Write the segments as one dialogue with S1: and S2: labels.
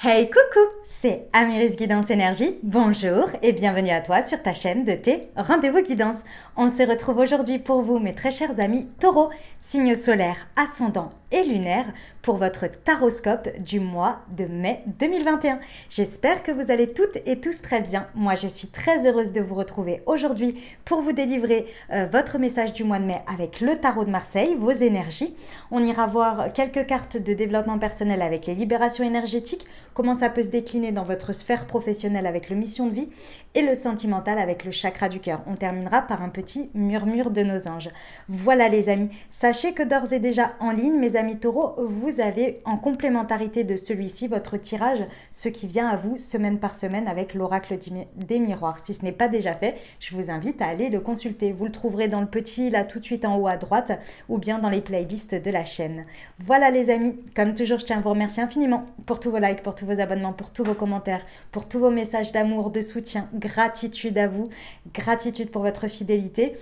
S1: Hey coucou, c'est Amiris Guidance Énergie, bonjour et bienvenue à toi sur ta chaîne de tes rendez-vous guidance. On se retrouve aujourd'hui pour vous mes très chers amis taureaux, signe solaire, ascendant et lunaire pour votre taroscope du mois de mai 2021. J'espère que vous allez toutes et tous très bien. Moi je suis très heureuse de vous retrouver aujourd'hui pour vous délivrer votre message du mois de mai avec le tarot de Marseille, vos énergies. On ira voir quelques cartes de développement personnel avec les libérations énergétiques, comment ça peut se décliner dans votre sphère professionnelle avec le mission de vie et le sentimental avec le chakra du cœur. On terminera par un petit murmure de nos anges. Voilà les amis, sachez que d'ores et déjà en ligne, mes amis taureaux, vous avez en complémentarité de celui-ci votre tirage, ce qui vient à vous semaine par semaine avec l'oracle des miroirs. Si ce n'est pas déjà fait, je vous invite à aller le consulter. Vous le trouverez dans le petit là tout de suite en haut à droite ou bien dans les playlists de la chaîne. Voilà les amis, comme toujours je tiens à vous remercier infiniment pour tous vos likes, pour tous vos abonnements, pour tous vos commentaires, pour tous vos messages d'amour, de soutien. Gratitude à vous, gratitude pour votre fidélité.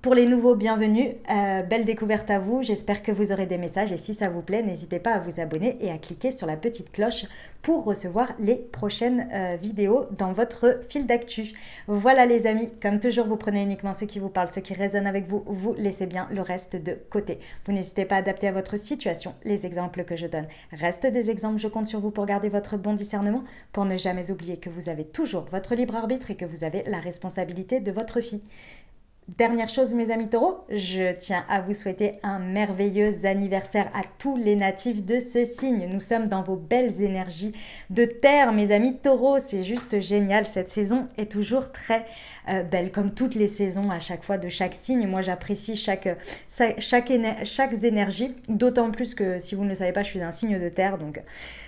S1: Pour les nouveaux, bienvenue, belle découverte à vous, j'espère que vous aurez des messages et si ça vous plaît, n'hésitez pas à vous abonner et à cliquer sur la petite cloche pour recevoir les prochaines vidéos dans votre fil d'actu. Voilà les amis, comme toujours vous prenez uniquement ce qui vous parle, ce qui résonne avec vous, vous laissez bien le reste de côté. Vous n'hésitez pas à adapter à votre situation les exemples que je donne. Restent des exemples, je compte sur vous pour garder votre bon discernement, pour ne jamais oublier que vous avez toujours votre libre arbitre et que vous avez la responsabilité de votre vie. Dernière chose mes amis taureaux, je tiens à vous souhaiter un merveilleux anniversaire à tous les natifs de ce signe. Nous sommes dans vos belles énergies de terre mes amis taureaux, c'est juste génial. Cette saison est toujours très belle comme toutes les saisons à chaque fois de chaque signe. Moi j'apprécie chaque énergie, d'autant plus que si vous ne le savez pas je suis un signe de terre donc...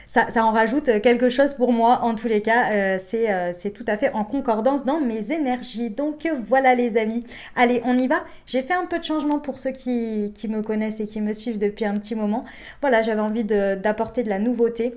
S1: Ça en rajoute quelque chose pour moi, en tous les cas, c'est tout à fait en concordance dans mes énergies. Donc voilà les amis, allez on y va. J'ai fait un peu de changement pour ceux qui me connaissent et qui me suivent depuis un petit moment. Voilà, j'avais envie d'apporter de la nouveauté.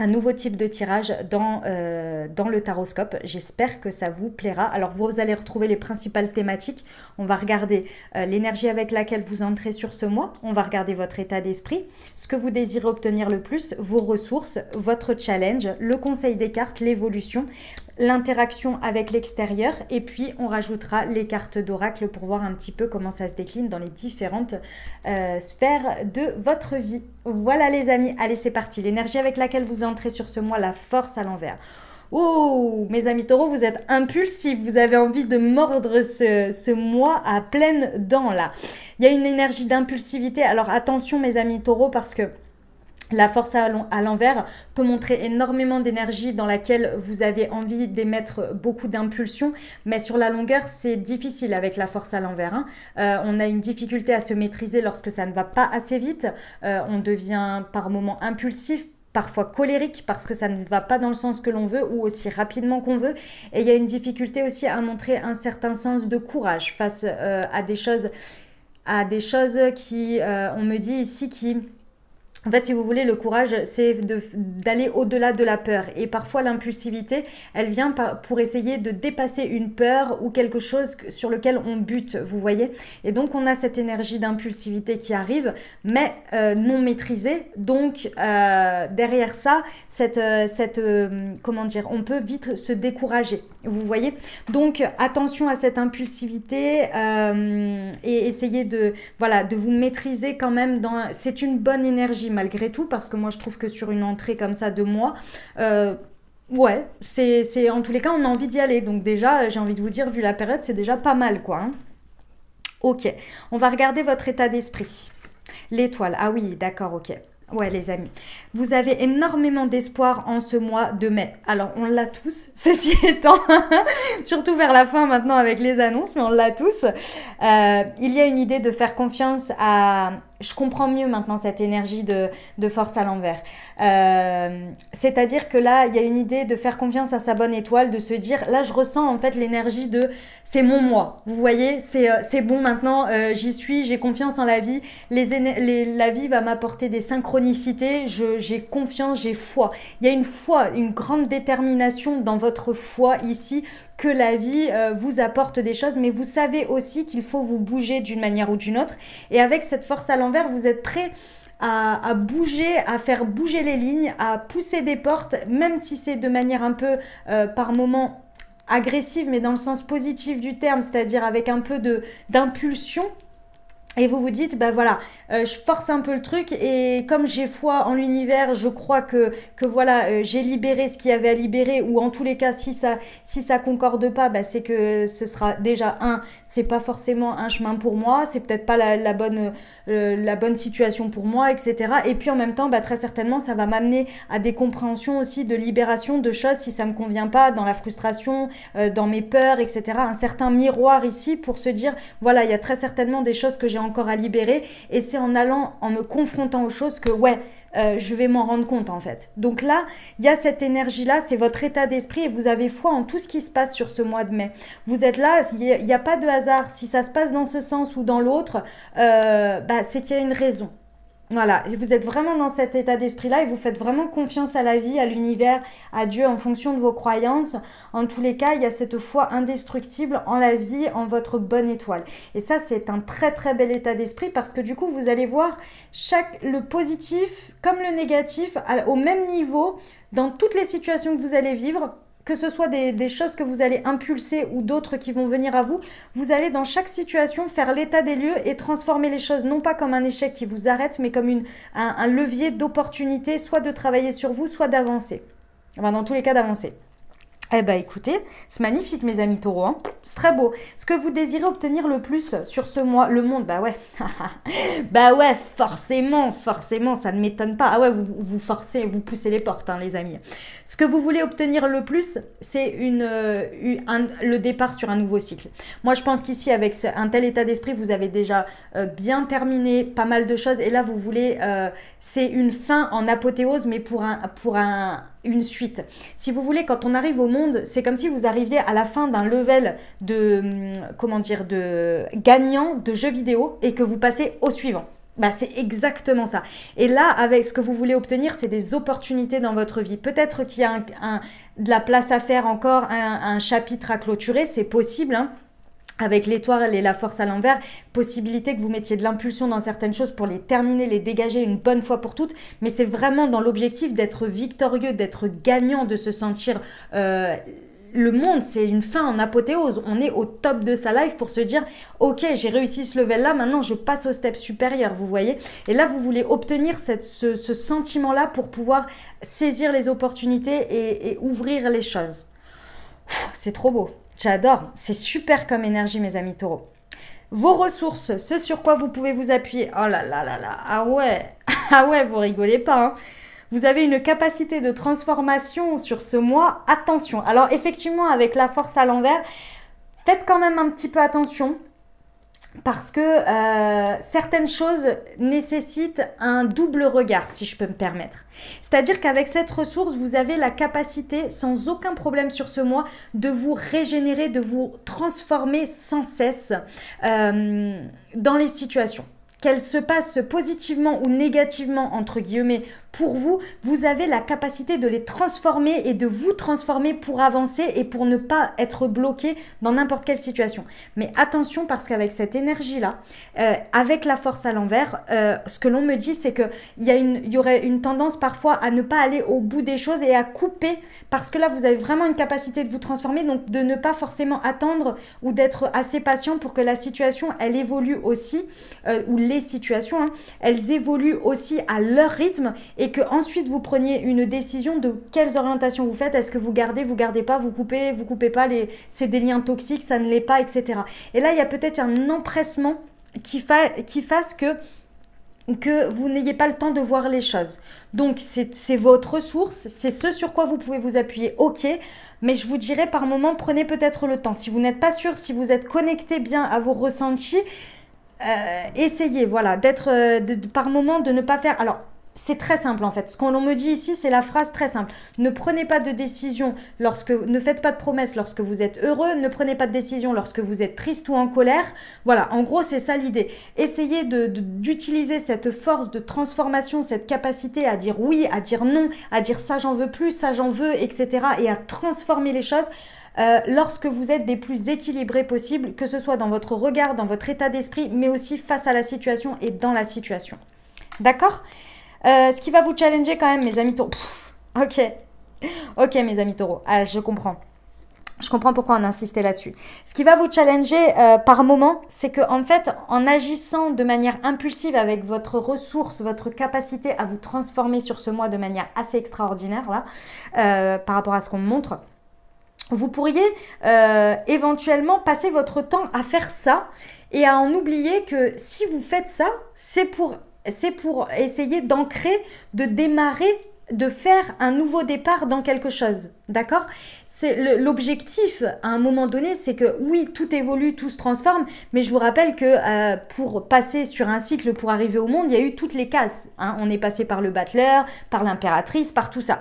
S1: Un nouveau type de tirage dans le taroscope. J'espère que ça vous plaira. Alors, vous allez retrouver les principales thématiques. On va regarder l'énergie avec laquelle vous entrez sur ce mois. On va regarder votre état d'esprit, ce que vous désirez obtenir le plus, vos ressources, votre challenge, le conseil des cartes, l'évolution, l'interaction avec l'extérieur et puis on rajoutera les cartes d'oracle pour voir un petit peu comment ça se décline dans les différentes sphères de votre vie. Voilà les amis, allez c'est parti, l'énergie avec laquelle vous entrez sur ce mois, la force à l'envers. Oh, mes amis taureaux, vous êtes impulsifs, vous avez envie de mordre ce mois à pleines dents là. Il y a une énergie d'impulsivité, alors attention mes amis taureaux parce que la force à l'envers peut montrer énormément d'énergie dans laquelle vous avez envie d'émettre beaucoup d'impulsions, mais sur la longueur, c'est difficile avec la force à l'envers. Hein. On a une difficulté à se maîtriser lorsque ça ne va pas assez vite. On devient par moments impulsif, parfois colérique parce que ça ne va pas dans le sens que l'on veut ou aussi rapidement qu'on veut. Et il y a une difficulté aussi à montrer un certain sens de courage face à des choses qui, on me dit ici, qui... En fait, si vous voulez, le courage, c'est d'aller au-delà de la peur. Et parfois, l'impulsivité, elle vient pour essayer de dépasser une peur ou quelque chose sur lequel on bute, vous voyez. Et donc, on a cette énergie d'impulsivité qui arrive, mais non maîtrisée. Donc, derrière ça, comment dire, on peut vite se décourager, vous voyez. Donc, attention à cette impulsivité et essayez de vous maîtriser quand même. C'est une bonne énergie malgré tout, parce que moi je trouve que sur une entrée comme ça de mois, ouais, c'est en tous les cas on a envie d'y aller, donc déjà j'ai envie de vous dire, vu la période, c'est déjà pas mal quoi. Hein. Ok, on va regarder votre état d'esprit. L'étoile, ah oui, d'accord, ok. Ouais les amis, vous avez énormément d'espoir en ce mois de mai. Alors on l'a tous, ceci étant, surtout vers la fin maintenant avec les annonces, mais on l'a tous. Il y a une idée de faire confiance à... Je comprends mieux maintenant cette énergie de force à l'envers. C'est-à-dire que là, il y a une idée de faire confiance à sa bonne étoile, de se dire, là je ressens en fait l'énergie de c'est mon moi. Vous voyez, c'est bon maintenant, j'y suis, j'ai confiance en la vie. La vie va m'apporter des synchronicités, j'ai confiance, j'ai foi. Il y a une foi, une grande détermination dans votre foi ici, que la vie vous apporte des choses, mais vous savez aussi qu'il faut vous bouger d'une manière ou d'une autre. Et avec cette force à l'envers, vous êtes prêt à bouger, à faire bouger les lignes, à pousser des portes, même si c'est de manière un peu par moment agressive, mais dans le sens positif du terme, c'est-à-dire avec un peu d'impulsion. Et vous vous dites, bah voilà, je force un peu le truc et comme j'ai foi en l'univers, je crois que voilà, j'ai libéré ce qu'il y avait à libérer, ou en tous les cas, si ça concorde pas, bah c'est que ce sera déjà c'est pas forcément un chemin pour moi, c'est peut-être pas la bonne situation pour moi, etc. Et puis en même temps, bah très certainement, ça va m'amener à des compréhensions aussi de libération de choses si ça me convient pas, dans la frustration, dans mes peurs, etc. Un certain miroir ici pour se dire, voilà, il y a très certainement des choses que j'ai encore à libérer, et c'est en me confrontant aux choses que je vais m'en rendre compte en fait. Donc là, il y a cette énergie-là, c'est votre état d'esprit et vous avez foi en tout ce qui se passe sur ce mois de mai. Vous êtes là, il n'y a pas de hasard. Si ça se passe dans ce sens ou dans l'autre, c'est qu'il y a une raison. Voilà, vous êtes vraiment dans cet état d'esprit-là et vous faites vraiment confiance à la vie, à l'univers, à Dieu en fonction de vos croyances. En tous les cas, il y a cette foi indestructible en la vie, en votre bonne étoile. Et ça, c'est un très très bel état d'esprit parce que du coup, vous allez voir le positif comme le négatif au même niveau dans toutes les situations que vous allez vivre. Que ce soit des choses que vous allez impulser ou d'autres qui vont venir à vous, vous allez dans chaque situation faire l'état des lieux et transformer les choses non pas comme un échec qui vous arrête, mais comme un levier d'opportunité, soit de travailler sur vous, soit d'avancer. Enfin, dans tous les cas, d'avancer. Eh ben écoutez, c'est magnifique mes amis taureaux, hein, c'est très beau. Ce que vous désirez obtenir le plus sur ce mois, le monde, bah ouais, bah ouais, forcément, ça ne m'étonne pas. Ah ouais, vous forcez, vous poussez les portes, hein, les amis. Ce que vous voulez obtenir le plus, c'est le départ sur un nouveau cycle. Moi, je pense qu'ici, avec un tel état d'esprit, vous avez déjà bien terminé pas mal de choses. Et là, vous voulez, c'est une fin en apothéose, mais pour une suite. Si vous voulez, quand on arrive au monde, c'est comme si vous arriviez à la fin d'un level de gagnant de jeux vidéo et que vous passez au suivant. Bah, c'est exactement ça. Et là, avec ce que vous voulez obtenir, c'est des opportunités dans votre vie. Peut-être qu'il y a de la place à faire encore, un chapitre à clôturer, c'est possible, hein. Avec l'étoile et la force à l'envers, possibilité que vous mettiez de l'impulsion dans certaines choses pour les terminer, les dégager une bonne fois pour toutes. Mais c'est vraiment dans l'objectif d'être victorieux, d'être gagnant, de se sentir... le monde, c'est une fin en apothéose. On est au top de sa life pour se dire « Ok, j'ai réussi ce level-là, maintenant je passe au step supérieur. » Vous voyez? Et là, vous voulez obtenir ce sentiment-là pour pouvoir saisir les opportunités et ouvrir les choses. C'est trop beau. J'adore, c'est super comme énergie mes amis taureaux. Vos ressources, ce sur quoi vous pouvez vous appuyer. Oh là là là là, ah ouais, vous rigolez pas, hein. Vous avez une capacité de transformation sur ce mois, attention. Alors effectivement, avec la force à l'envers, faites quand même un petit peu attention. Parce que certaines choses nécessitent un double regard, si je peux me permettre. C'est-à-dire qu'avec cette ressource, vous avez la capacité, sans aucun problème sur ce mois, de vous régénérer, de vous transformer sans cesse dans les situations. Qu'elles se passent positivement ou négativement, entre guillemets, pour vous, vous avez la capacité de les transformer et de vous transformer pour avancer et pour ne pas être bloqué dans n'importe quelle situation. Mais attention parce qu'avec cette énergie-là, avec la force à l'envers, ce que l'on me dit, c'est qu'il y aurait une tendance parfois à ne pas aller au bout des choses et à couper parce que là, vous avez vraiment une capacité de vous transformer, donc de ne pas forcément attendre ou d'être assez patient pour que la situation, elle évolue aussi, ou les situations, hein, elles évoluent aussi à leur rythme et que ensuite vous preniez une décision de quelles orientations vous faites. Est-ce que vous gardez pas, vous coupez pas, c'est des liens toxiques, ça ne l'est pas, etc. Et là, il y a peut-être un empressement qui fasse que vous n'ayez pas le temps de voir les choses. Donc, c'est votre ressource, c'est ce sur quoi vous pouvez vous appuyer, ok, mais je vous dirais par moment, prenez peut-être le temps. Si vous n'êtes pas sûr, si vous êtes connecté bien à vos ressentis, essayez, voilà, par moment de ne pas faire... Alors, c'est très simple en fait. Ce qu'on me dit ici, c'est la phrase très simple. Ne prenez pas de décision ne faites pas de promesses lorsque vous êtes heureux. Ne prenez pas de décision lorsque vous êtes triste ou en colère. Voilà, en gros, c'est ça l'idée. Essayez d'utiliser cette force de transformation, cette capacité à dire oui, à dire non, à dire ça j'en veux plus, ça j'en veux, etc. et à transformer les choses. Lorsque vous êtes des plus équilibrés possibles, que ce soit dans votre regard, dans votre état d'esprit, mais aussi face à la situation et dans la situation. D'accord? Ce qui va vous challenger quand même, mes amis taureaux. Ok. Ok, mes amis taureaux. Ah, je comprends. Je comprends pourquoi on insistait là-dessus. Ce qui va vous challenger par moment, c'est que en fait, en agissant de manière impulsive avec votre ressource, votre capacité à vous transformer sur ce mois de manière assez extraordinaire, là, par rapport à ce qu'on me montre, vous pourriez éventuellement passer votre temps à faire ça et à en oublier que si vous faites ça, c'est pour essayer d'ancrer, de démarrer, de faire un nouveau départ dans quelque chose, d'accord? C'est l'objectif à un moment donné, c'est que oui, tout évolue, tout se transforme, mais je vous rappelle que pour passer sur un cycle, pour arriver au monde, il y a eu toutes les cases, hein. On est passé par le battleur, par l'impératrice, par tout ça.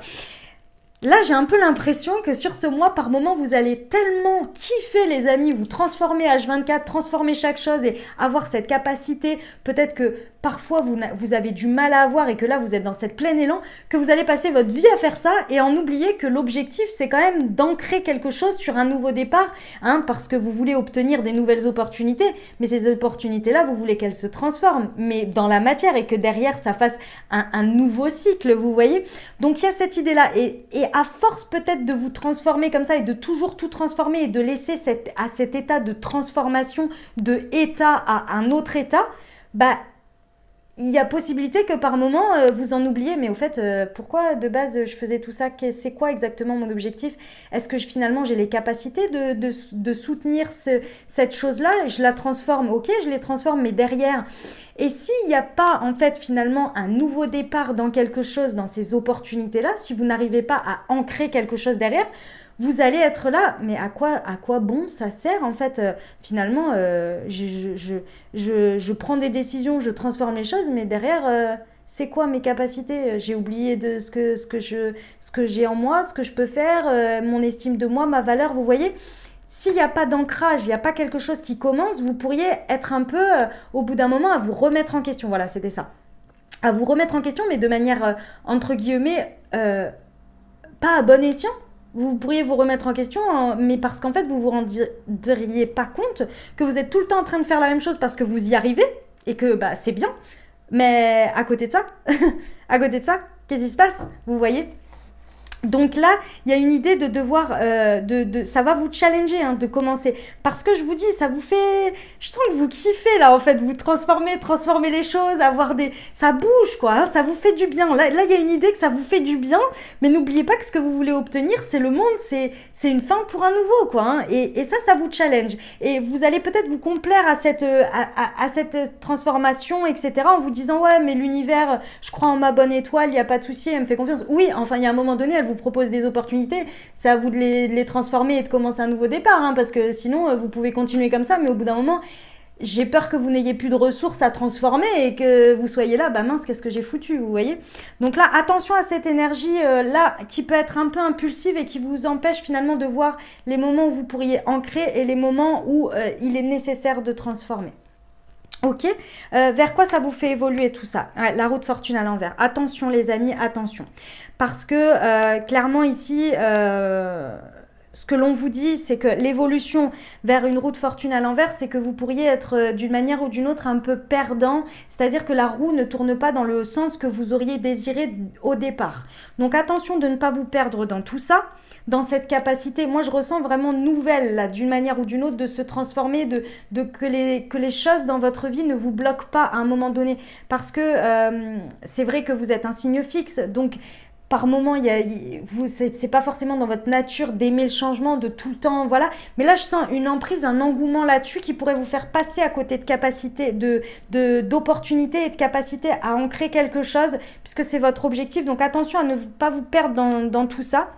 S1: Là, j'ai un peu l'impression que sur ce mois, par moment, vous allez tellement kiffer, les amis, vous transformer H24, transformer chaque chose et avoir cette capacité. Peut-être que parfois, vous avez du mal à avoir et que là, vous êtes dans cette plein élan, que vous allez passer votre vie à faire ça et en oublier que l'objectif, c'est quand même d'ancrer quelque chose sur un nouveau départ, hein, parce que vous voulez obtenir des nouvelles opportunités. Mais ces opportunités-là, vous voulez qu'elles se transforment, mais dans la matière et que derrière, ça fasse un nouveau cycle, vous voyez. Donc, il y a cette idée-là. Et à force peut-être de vous transformer comme ça et de toujours tout transformer et de laisser à cet état de transformation de état à un autre état, bah il y a possibilité que par moment vous en oubliez, mais au fait pourquoi de base je faisais tout ça, c'est quoi exactement mon objectif? Est-ce que finalement j'ai les capacités de soutenir cette chose-là? Je la transforme, ok, je les transforme, mais derrière, et s'il n'y a pas en fait finalement un nouveau départ dans quelque chose, dans ces opportunités-là, si vous n'arrivez pas à ancrer quelque chose derrière, vous allez être là, mais à quoi bon ça sert en fait? Finalement, je prends des décisions, je transforme les choses, mais derrière, c'est quoi mes capacités? J'ai oublié de ce que j'ai en moi, ce que je peux faire, mon estime de moi, ma valeur, vous voyez? S'il n'y a pas d'ancrage, il n'y a pas quelque chose qui commence, vous pourriez être un peu, au bout d'un moment, à vous remettre en question. Voilà, c'était ça. À vous remettre en question, mais de manière, entre guillemets, pas à bon escient. Vous pourriez vous remettre en question, mais parce qu'en fait, vous vous rendriez pas compte que vous êtes tout le temps en train de faire la même chose parce que vous y arrivez et que bah, c'est bien. Mais à côté de ça, qu'est-ce qui se passe? Vous voyez? Donc là, il y a une idée de devoir, ça va vous challenger hein, de commencer. Parce que je vous dis, ça vous fait, je sens que vous kiffez là en fait, vous transformer les choses, ça bouge quoi, hein, ça vous fait du bien. Là, il y a une idée que ça vous fait du bien, mais n'oubliez pas que ce que vous voulez obtenir, c'est le monde, c'est une fin pour un nouveau quoi. Hein, et ça vous challenge. Et vous allez peut-être vous complaire à cette transformation, etc. En vous disant ouais, mais l'univers, je crois en ma bonne étoile, il n'y a pas de souci, elle me fait confiance. Oui, enfin, il y a un moment donné, elle vous propose des opportunités, c'est à vous de les transformer et de commencer un nouveau départ, hein, parce que sinon vous pouvez continuer comme ça, mais au bout d'un moment, j'ai peur que vous n'ayez plus de ressources à transformer et que vous soyez là, bah mince, qu'est-ce que j'ai foutu, vous voyez? Donc là, attention à cette énergie là qui peut être un peu impulsive et qui vous empêche finalement de voir les moments où vous pourriez ancrer et les moments où il est nécessaire de transformer. Ok, vers quoi ça vous fait évoluer tout ça? Ouais, la roue de fortune à l'envers. Attention les amis, attention. Parce que clairement ici, ce que l'on vous dit, c'est que l'évolution vers une roue de fortune à l'envers, c'est que vous pourriez être d'une manière ou d'une autre un peu perdant. C'est-à-dire que la roue ne tourne pas dans le sens que vous auriez désiré au départ. Donc attention de ne pas vous perdre dans tout ça. Dans cette capacité, moi je ressens vraiment nouvelle là, d'une manière ou d'une autre, de se transformer, que les choses dans votre vie ne vous bloquent pas à un moment donné. Parce que c'est vrai que vous êtes un signe fixe, donc par moment, c'est pas forcément dans votre nature d'aimer le changement de tout le temps, voilà. Mais là, je sens une emprise, un engouement là-dessus qui pourrait vous faire passer à côté de capacité, d'opportunités et de capacité à ancrer quelque chose, puisque c'est votre objectif. Donc attention à ne pas vous perdre dans tout ça.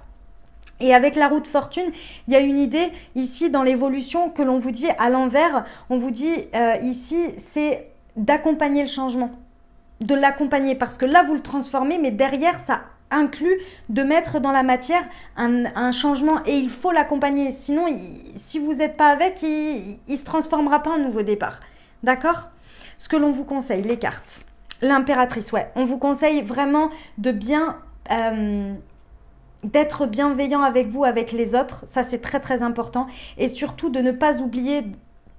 S1: Et avec la roue de fortune, il y a une idée ici dans l'évolution que l'on vous dit à l'envers. On vous dit ici, c'est d'accompagner le changement, de l'accompagner, parce que là, vous le transformez, mais derrière, ça inclut de mettre dans la matière un changement et il faut l'accompagner. Sinon, si vous n'êtes pas avec, il ne se transformera pas en nouveau départ. D'accord? Ce que l'on vous conseille, les cartes. L'impératrice, ouais. On vous conseille vraiment de bien... d'être bienveillant avec vous, avec les autres, ça c'est très très important, et surtout de ne pas oublier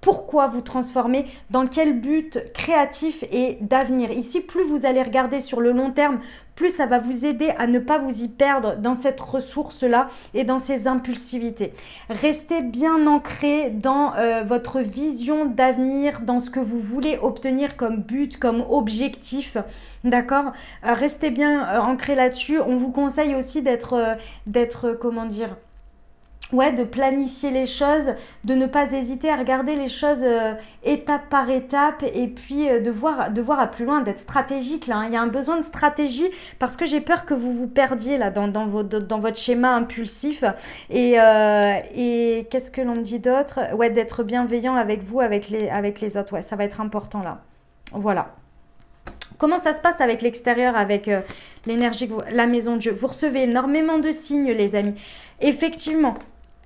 S1: pourquoi vous transformer, dans quel but créatif et d'avenir. Ici, plus vous allez regarder sur le long terme, plus ça va vous aider à ne pas vous y perdre dans cette ressource-là et dans ces impulsivités. Restez bien ancré dans votre vision d'avenir, dans ce que vous voulez obtenir comme but, comme objectif, d'accord? Restez bien ancré là-dessus. On vous conseille aussi d'être, comment dire, ouais, de planifier les choses, de ne pas hésiter à regarder les choses étape par étape et puis de voir à plus loin, d'être stratégique là. Hein. Il y a un besoin de stratégie parce que j'ai peur que vous vous perdiez là dans votre schéma impulsif. Et qu'est-ce que l'on dit d'autre? Ouais, d'être bienveillant avec vous, avec les autres. Ouais, ça va être important là. Voilà. Comment ça se passe avec l'extérieur, avec l'énergie, la maison Dieu? Vous recevez énormément de signes, les amis. Effectivement,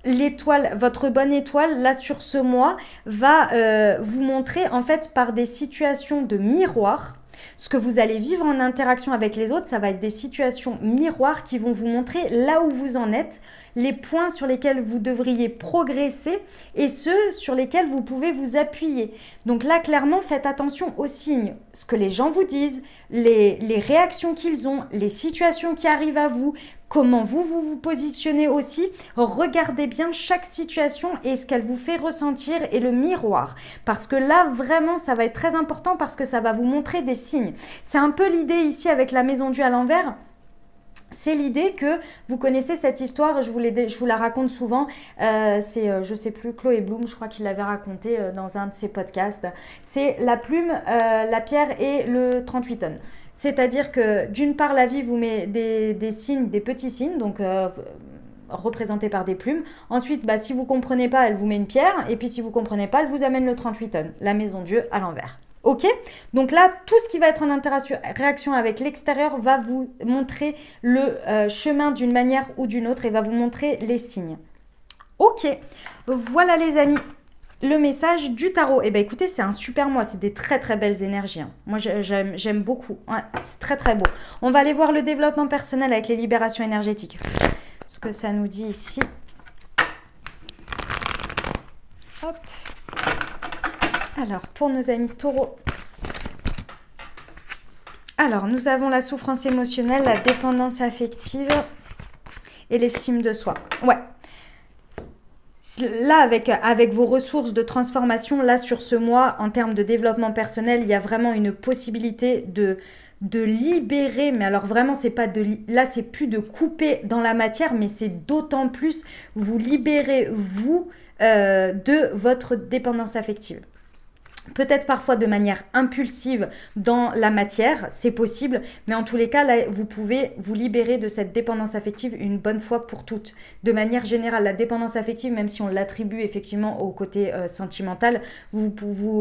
S1: l'étoile, votre bonne étoile, là sur ce mois, va vous montrer en fait par des situations de miroir. Ce que vous allez vivre en interaction avec les autres, ça va être des situations miroirs qui vont vous montrer là où vous en êtes, les points sur lesquels vous devriez progresser et ceux sur lesquels vous pouvez vous appuyer. Donc là, clairement, faites attention aux signes, ce que les gens vous disent, les réactions qu'ils ont, les situations qui arrivent à vous, comment vous positionnez aussi. Regardez bien chaque situation et ce qu'elle vous fait ressentir et le miroir. Parce que là, vraiment, ça va être très important parce que ça va vous montrer des signes. C'est un peu l'idée ici avec la maison Dieu à l'envers. C'est l'idée que vous connaissez cette histoire, je vous la raconte souvent, c'est, je sais plus, Chloé Bloom, je crois qu'il l'avait raconté dans un de ses podcasts. C'est la plume, la pierre et le 38 tonnes. C'est-à-dire que d'une part, la vie vous met des signes, des petits signes, donc représentés par des plumes. Ensuite, si vous ne comprenez pas, elle vous met une pierre. Et puis si vous ne comprenez pas, elle vous amène le 38 tonnes, la maison Dieu à l'envers. Ok? Donc là, tout ce qui va être en interaction avec l'extérieur va vous montrer le chemin d'une manière ou d'une autre et va vous montrer les signes. Ok, voilà les amis, le message du tarot. Eh bien écoutez, c'est un super mois, c'est des très très belles énergies. Hein. Moi j'aime beaucoup, ouais, c'est très très beau. On va aller voir le développement personnel avec les libérations énergétiques. Ce que ça nous dit ici. Hop. Alors, pour nos amis taureaux. Alors, nous avons la souffrance émotionnelle, la dépendance affective et l'estime de soi. Ouais. Là, avec vos ressources de transformation, là, sur ce mois, en termes de développement personnel, il y a vraiment une possibilité de libérer, mais alors vraiment, c'est pas là, c'est plus de couper dans la matière, mais c'est d'autant plus vous libérer, vous, de votre dépendance affective. Peut-être parfois de manière impulsive dans la matière, c'est possible, mais en tous les cas, là, vous pouvez vous libérer de cette dépendance affective une bonne fois pour toutes. De manière générale, la dépendance affective, même si on l'attribue effectivement au côté sentimental,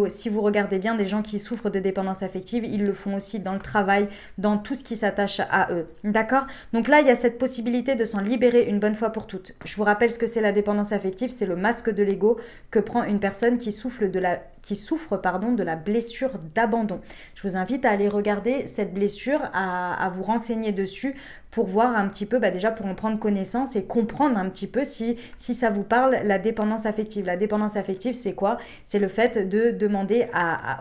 S1: si vous regardez bien des gens qui souffrent de dépendance affective, ils le font aussi dans le travail, dans tout ce qui s'attache à eux. D'accord? Donc là, il y a cette possibilité de s'en libérer une bonne fois pour toutes. Je vous rappelle ce que c'est la dépendance affective, c'est le masque de l'ego que prend une personne qui souffre de la blessure d'abandon. Je vous invite à aller regarder cette blessure, à vous renseigner dessus pour voir un petit peu, déjà pour en prendre connaissance et comprendre un petit peu si ça vous parle, la dépendance affective. La dépendance affective, c'est quoi? C'est le fait de demander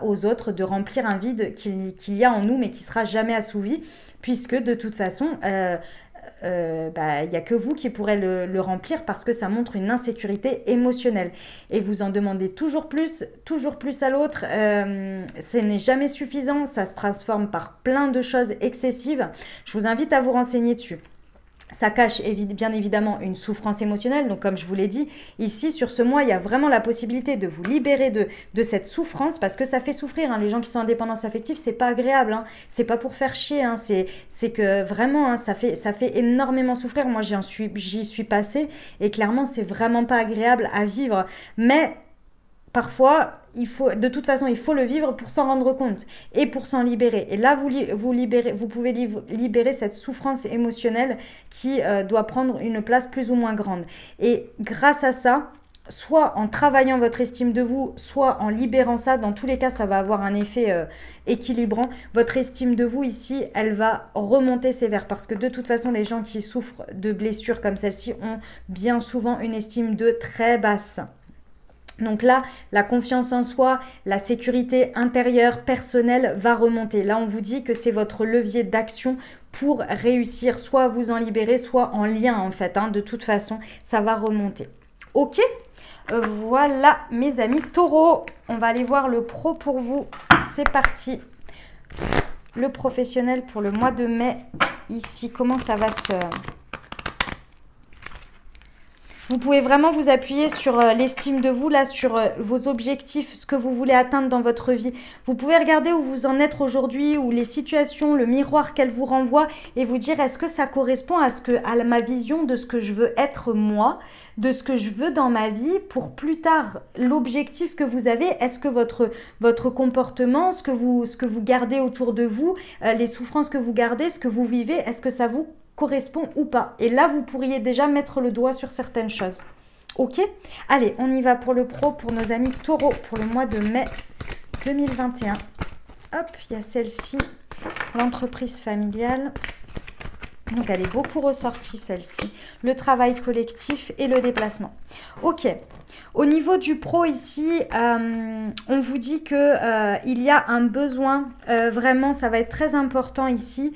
S1: aux autres de remplir un vide qu'il y a en nous mais qui ne sera jamais assouvi, puisque de toute façon, il n'y a que vous qui pourrez le remplir parce que ça montre une insécurité émotionnelle. Et vous en demandez toujours plus à l'autre. Ce n'est jamais suffisant, ça se transforme par plein de choses excessives. Je vous invite à vous renseigner dessus. Ça cache bien évidemment une souffrance émotionnelle. Donc comme je vous l'ai dit, ici sur ce mois, il y a vraiment la possibilité de vous libérer de cette souffrance parce que ça fait souffrir. Hein. Les gens qui sont en dépendance affective, c'est pas agréable. Hein. C'est pas pour faire chier. Hein. C'est que vraiment, hein, ça fait énormément souffrir. Moi, j'y suis passée et clairement, c'est vraiment pas agréable à vivre. Mais parfois, de toute façon, il faut le vivre pour s'en rendre compte et pour s'en libérer. Et là, vous pouvez libérer cette souffrance émotionnelle qui doit prendre une place plus ou moins grande. Et grâce à ça, soit en travaillant votre estime de vous, soit en libérant ça, dans tous les cas, ça va avoir un effet équilibrant. Votre estime de vous ici, elle va remonter sévère parce que de toute façon, les gens qui souffrent de blessures comme celle-ci ont bien souvent une estime de très basse. Donc là, la confiance en soi, la sécurité intérieure, personnelle va remonter. Là, on vous dit que c'est votre levier d'action pour réussir, soit à vous en libérer, soit en lien en fait. De toute façon, ça va remonter. Ok, voilà mes amis taureaux. On va aller voir le pro pour vous. C'est parti. Le professionnel pour le mois de mai. Ici, comment ça va se... Vous pouvez vraiment vous appuyer sur l'estime de vous, là, sur vos objectifs, ce que vous voulez atteindre dans votre vie. Vous pouvez regarder où vous en êtes aujourd'hui, ou les situations, le miroir qu'elle vous renvoie, et vous dire est-ce que ça correspond à ma vision de ce que je veux être moi, de ce que je veux dans ma vie pour plus tard. L'objectif que vous avez, est-ce que votre comportement, ce que vous gardez autour de vous, les souffrances que vous gardez, ce que vous vivez, est-ce que ça vous correspond ou pas. Et là, vous pourriez déjà mettre le doigt sur certaines choses. Ok? Allez, on y va pour le pro, pour nos amis taureaux, pour le mois de mai 2021. Hop, il y a celle-ci, l'entreprise familiale. Donc, elle est beaucoup ressortie, celle-ci. Le travail collectif et le déplacement. Ok. Au niveau du pro ici, on vous dit que il y a un besoin, vraiment, ça va être très important ici,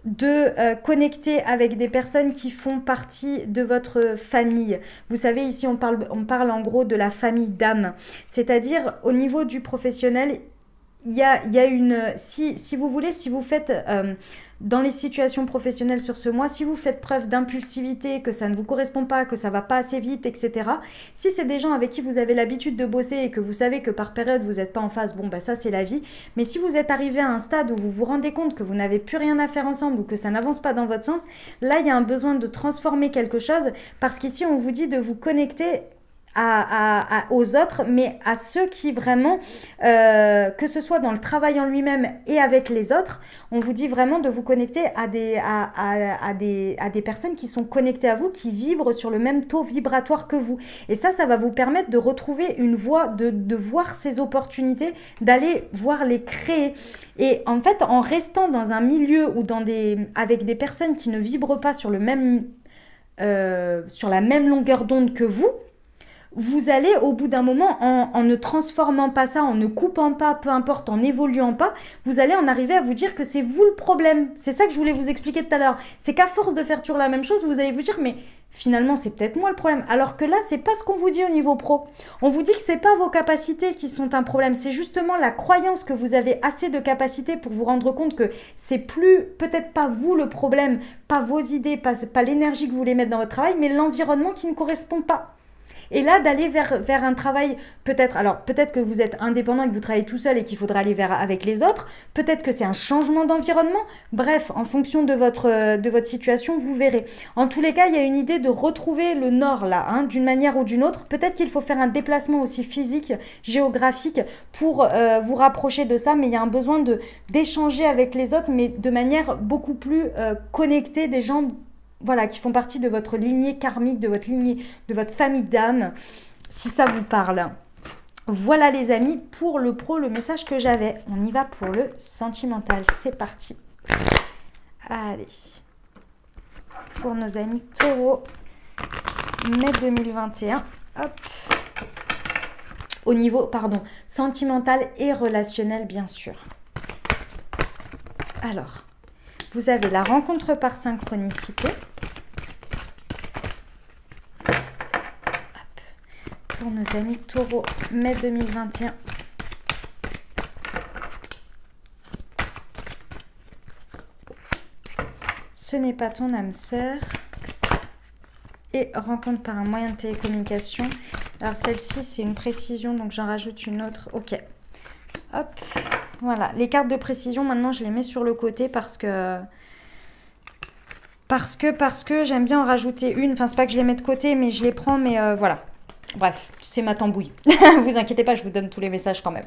S1: de connecter avec des personnes qui font partie de votre famille. Vous savez, ici, on parle en gros de la famille d'âme. C'est-à-dire, au niveau du professionnel, il y a une... Si vous voulez, si vous faites... dans les situations professionnelles sur ce mois, si vous faites preuve d'impulsivité, que ça ne vous correspond pas, que ça va pas assez vite, etc. Si c'est des gens avec qui vous avez l'habitude de bosser et que vous savez que par période vous n'êtes pas en phase, bon bah ça c'est la vie. Mais si vous êtes arrivé à un stade où vous vous rendez compte que vous n'avez plus rien à faire ensemble ou que ça n'avance pas dans votre sens, là il y a un besoin de transformer quelque chose parce qu'ici on vous dit de vous connecter aux autres, mais à ceux qui vraiment, que ce soit dans le travail en lui-même et avec les autres, on vous dit vraiment de vous connecter à des personnes qui sont connectées à vous, qui vibrent sur le même taux vibratoire que vous. Et ça va vous permettre de retrouver une voie, de voir ces opportunités, d'aller voir les créer. Et en fait, en restant dans un milieu ou avec des personnes qui ne vibrent pas sur la même longueur d'onde que vous allez au bout d'un moment, en ne transformant pas ça, en ne coupant pas, peu importe, en n'évoluant pas, vous allez en arriver à vous dire que c'est vous le problème. C'est ça que je voulais vous expliquer tout à l'heure. C'est qu'à force de faire toujours la même chose, vous allez vous dire, mais finalement, c'est peut-être moi le problème. Alors que là, c'est pas ce qu'on vous dit au niveau pro. On vous dit que c'est pas vos capacités qui sont un problème. C'est justement la croyance que vous avez assez de capacités pour vous rendre compte que c'est plus, peut-être pas vous le problème, pas vos idées, pas l'énergie que vous voulez mettre dans votre travail, mais l'environnement qui ne correspond pas. Et là, d'aller vers un travail, peut-être que vous êtes indépendant et que vous travaillez tout seul et qu'il faudra aller avec les autres. Peut-être que c'est un changement d'environnement. Bref, en fonction de votre situation, vous verrez. En tous les cas, il y a une idée de retrouver le nord là, d'une manière ou d'une autre. Peut-être qu'il faut faire un déplacement aussi physique, géographique, pour vous rapprocher de ça. Mais il y a un besoin d'échanger avec les autres, mais de manière beaucoup plus connectée, des gens... Voilà, qui font partie de votre lignée karmique, de votre famille d'âme, si ça vous parle. Voilà les amis, pour le pro, le message que j'avais. On y va pour le sentimental, c'est parti. Allez, pour nos amis taureaux, mai 2021, hop. Au niveau, sentimental et relationnel, bien sûr. Alors... Vous avez la rencontre par synchronicité. Hop. Pour nos amis taureaux, mai 2021. Ce n'est pas ton âme sœur. Et rencontre par un moyen de télécommunication. Alors celle-ci, c'est une précision, donc j'en rajoute une autre. Ok. Hop. Voilà, les cartes de précision, maintenant, je les mets sur le côté parce que j'aime bien en rajouter une. Enfin, c'est pas que je les mets de côté, mais je les prends, mais voilà. Bref, c'est ma tambouille. Vous inquiétez pas, je vous donne tous les messages quand même.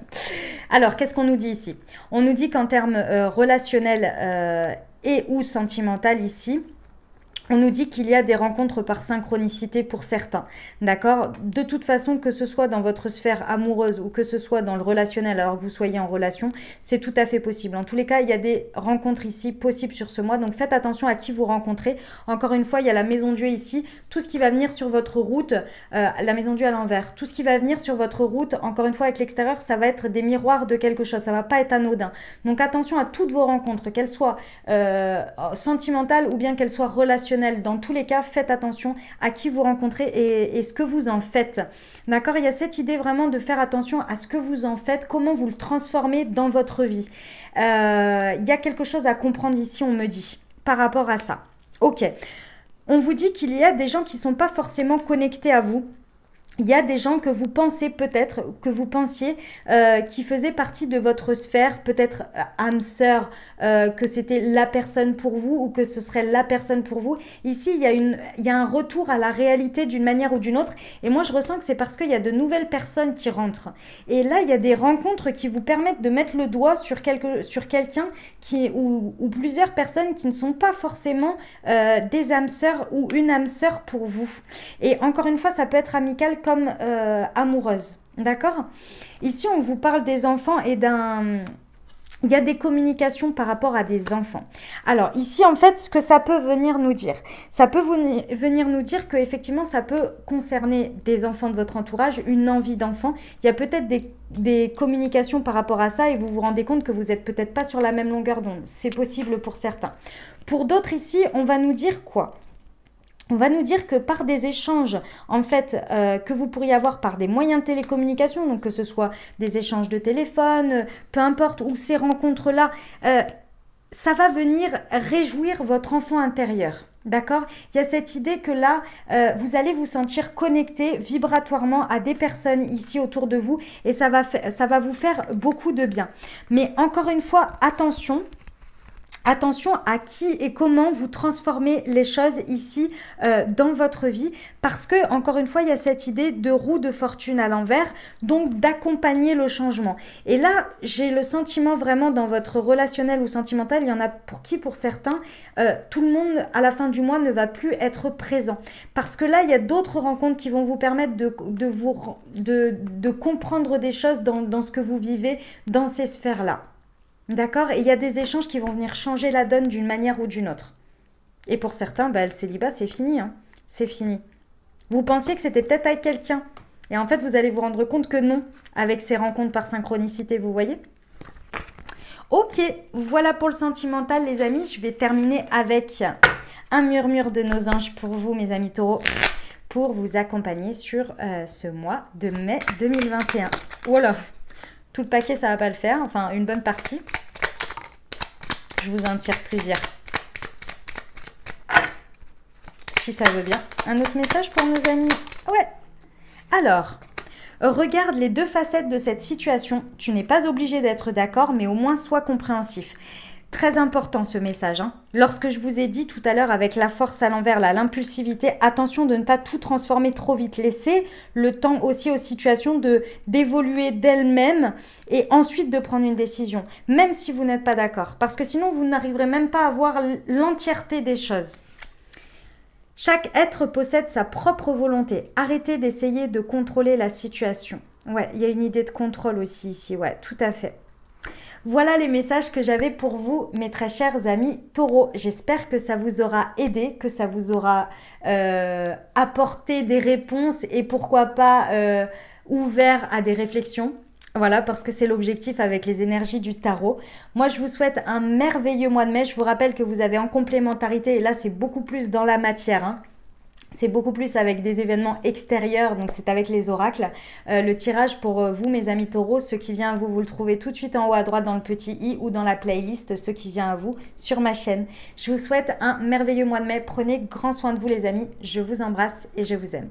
S1: Alors, qu'est-ce qu'on nous dit ici? On nous dit qu'en termes relationnels et ou sentimental ici, On nous dit qu'il y a des rencontres par synchronicité pour certains, d'accord? De toute façon, que ce soit dans votre sphère amoureuse ou que ce soit dans le relationnel, alors que vous soyez en relation, c'est tout à fait possible. En tous les cas, il y a des rencontres ici possibles sur ce mois, donc faites attention à qui vous rencontrez. Encore une fois, il y a la maison Dieu ici, tout ce qui va venir sur votre route, la maison Dieu à l'envers, tout ce qui va venir sur votre route, encore une fois avec l'extérieur, ça va être des miroirs de quelque chose, ça va pas être anodin. Donc attention à toutes vos rencontres, qu'elles soient sentimentales ou bien qu'elles soient relationnelles. Dans tous les cas, faites attention à qui vous rencontrez et ce que vous en faites. D'accord? Il y a cette idée vraiment de faire attention à ce que vous en faites, comment vous le transformez dans votre vie. Il y a quelque chose à comprendre ici, on me dit, par rapport à ça. Ok. On vous dit qu'il y a des gens qui ne sont pas forcément connectés à vous. Il y a des gens que vous pensez peut-être, que vous pensiez qui faisaient partie de votre sphère, peut-être âme sœur, que c'était la personne pour vous ou que ce serait la personne pour vous. Ici, il y a un retour à la réalité d'une manière ou d'une autre. Et moi, je ressens que c'est parce qu'il y a de nouvelles personnes qui rentrent. Et là, il y a des rencontres qui vous permettent de mettre le doigt sur quelqu'un ou plusieurs personnes qui ne sont pas forcément des âmes sœurs ou une âme sœur pour vous. Et encore une fois, ça peut être amical comme amoureuse, d'accord? Ici, on vous parle des enfants et il y a des communications par rapport à des enfants. Alors ici, en fait, ce que ça peut venir nous dire, ça peut venir nous dire que effectivement, ça peut concerner des enfants de votre entourage, une envie d'enfant. Il y a peut-être des communications par rapport à ça et vous vous rendez compte que vous n'êtes peut-être pas sur la même longueur d'onde. C'est possible pour certains. Pour d'autres ici, on va nous dire quoi? On va nous dire que par des échanges, en fait, que vous pourriez avoir par des moyens de télécommunication, donc que ce soit des échanges de téléphone, peu importe, ou ces rencontres-là, ça va venir réjouir votre enfant intérieur. D'accord? Il y a cette idée que là, vous allez vous sentir connecté vibratoirement à des personnes ici autour de vous et ça va vous faire beaucoup de bien. Mais encore une fois, attention. Attention à qui et comment vous transformez les choses ici dans votre vie parce que, encore une fois, il y a cette idée de roue de fortune à l'envers, donc d'accompagner le changement. Et là, j'ai le sentiment vraiment dans votre relationnel ou sentimental, il y en a pour certains, tout le monde à la fin du mois ne va plus être présent. Parce que là, il y a d'autres rencontres qui vont vous permettre de comprendre des choses dans ce que vous vivez dans ces sphères-là. D'accord? Et il y a des échanges qui vont venir changer la donne d'une manière ou d'une autre. Et pour certains, le célibat, c'est fini. Hein. C'est fini. Vous pensiez que c'était peut-être avec quelqu'un. Et en fait, vous allez vous rendre compte que non, avec ces rencontres par synchronicité, vous voyez? Ok, voilà pour le sentimental, les amis. Je vais terminer avec un murmure de nos anges pour vous, mes amis taureaux, pour vous accompagner sur ce mois de mai 2021. Voilà. Tout le paquet, ça va pas le faire. Enfin, une bonne partie. Je vous en tire plusieurs. Si ça veut bien. Un autre message pour nos amis. Ouais. Alors, regarde les deux facettes de cette situation. Tu n'es pas obligé d'être d'accord, mais au moins sois compréhensif. Très important ce message. Hein. Lorsque je vous ai dit tout à l'heure avec la force à l'envers, l'impulsivité, attention de ne pas tout transformer trop vite. Laissez le temps aussi aux situations d'évoluer d'elles-mêmes et ensuite de prendre une décision, même si vous n'êtes pas d'accord. Parce que sinon, vous n'arriverez même pas à voir l'entièreté des choses. Chaque être possède sa propre volonté. Arrêtez d'essayer de contrôler la situation. Ouais, il y a une idée de contrôle aussi ici. Ouais, tout à fait. Voilà les messages que j'avais pour vous, mes très chers amis taureaux. J'espère que ça vous aura aidé, que ça vous aura apporté des réponses et pourquoi pas ouvert à des réflexions. Voilà, parce que c'est l'objectif avec les énergies du tarot. Moi, je vous souhaite un merveilleux mois de mai. Je vous rappelle que vous avez en complémentarité, et là, c'est beaucoup plus dans la matière, hein. C'est beaucoup plus avec des événements extérieurs, donc c'est avec les oracles. Le tirage pour vous, mes amis taureaux, ce qui vient à vous, vous le trouvez tout de suite en haut à droite dans le petit i ou dans la playlist, ce qui vient à vous sur ma chaîne. Je vous souhaite un merveilleux mois de mai. Prenez grand soin de vous, les amis. Je vous embrasse et je vous aime.